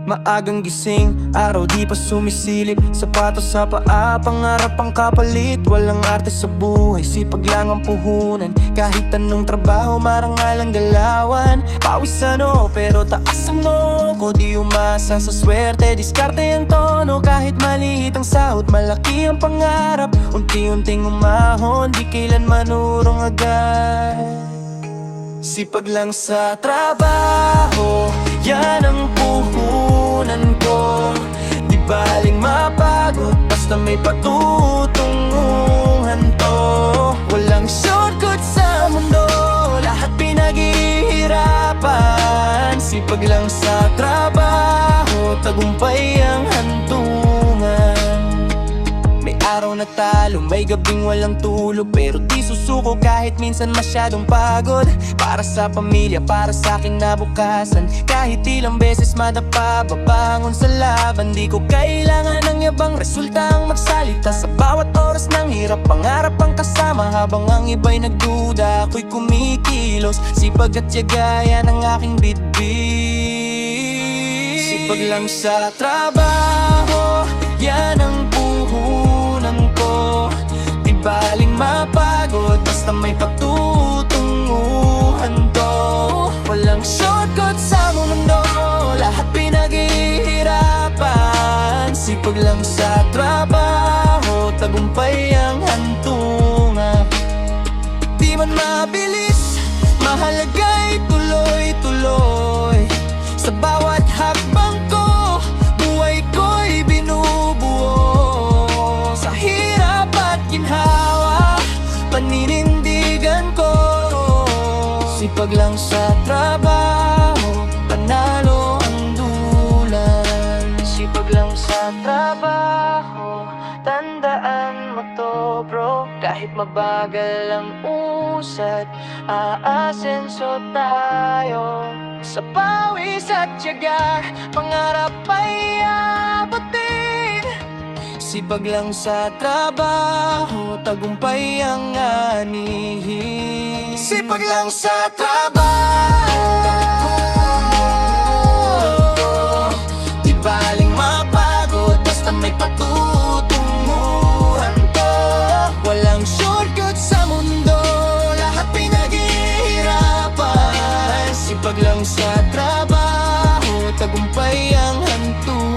Maagang gising, araw di pa sumisilip. Sapatos sa paa, pangarap ang kapalit. Walang arte sa buhay, sipag lang ang puhunan. Kahit anong trabaho, marangal ang galawan. Pawis ano, pero taas ang noo ko. Di umasa sa swerte, diskarte ang tono. Kahit maliit ang sahod, malaki ang pangarap. Unti-unting umahon, di kailan manurong agad. Sipag lang sa trabaho, yan ang puhunan ko. Di baling mapagod, basta may patutunguhan to. Walang shortcut sa mundo, lahat pinaghihirapan. Sipag lang sa trabaho, tagumpay ang hantungan. May araw na talo, may gabing walang tulog, pero di susuko kahit minsan masyadong pagod. Para sa pamilya, para sa aking nabukasan. Kahit ilang beses madapa, babangon sa laban. Di ko kailangan ng yabang, resulta ang magsalita. Sa bawat oras ng hirap, pangarap ang kasama. Habang ang iba'y nagduda, ako'y kumikilos. Sipag at tiyaga, yan ang aking bitbit. Sipag lang sa trabaho, yan ang puhunan ko. Di baling mapagod, basta may patutunguhan to. Walang shortcut sa mundo, lahat pinaghihirapan. Sipag lang sa trabaho, tagumpay ang hantungan. Di man mabilis, mahalaga'y tuloy-tuloy. Sa bawat hakbang ko, buhay ko'y binubuo. Sa hirap at ginhawa, paninindigan ko. Sipag lang sa trabaho, panalo ang dulan. Sipag lang sa trabaho, tandaan mo to bro. Kahit mabagal ang usad, aasenso tayo. Sa pawis at tiyaga, pangarap ay abutin. Sipag lang sa trabaho, tagumpay ang anihin. Sipag lang sa trabaho, di baling mapagod, basta may patutunguhan to. Walang shortcut sa mundo, lahat pinaghihirapan. Sipag lang sa trabaho, tagumpay ang hantungan.